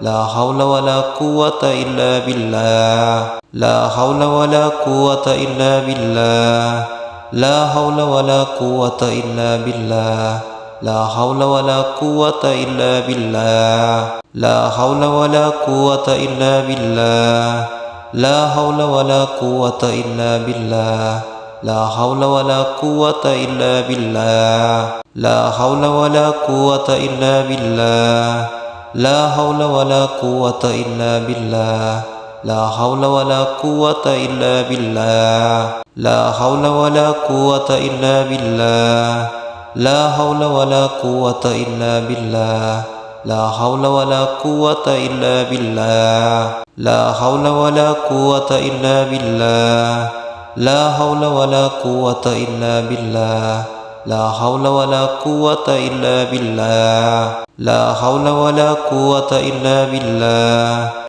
لا حول ولا قوة إلا بالله لا حول ولا قوة إلا بالله لا حول ولا قوة إلا بالله لا حول ولا قوة إلا بالله لا حول ولا قوة إلا بالله لا حول ولا قوة إلا بالله لا حول ولا قوة إلا بالله لا حول ولا قوة إلا بالله لا حول ولا قوة إلا بالله لا حول ولا قوة إلا بالله لا حول ولا قوة إلا بالله لا حول ولا قوة إلا بالله لا حول ولا قوة إلا بالله لا حول ولا قوة إلا بالله لا حول ولا قوة إلا بالله لا حول ولا قوة إلا بالله لا حول ولا قوة إلا بالله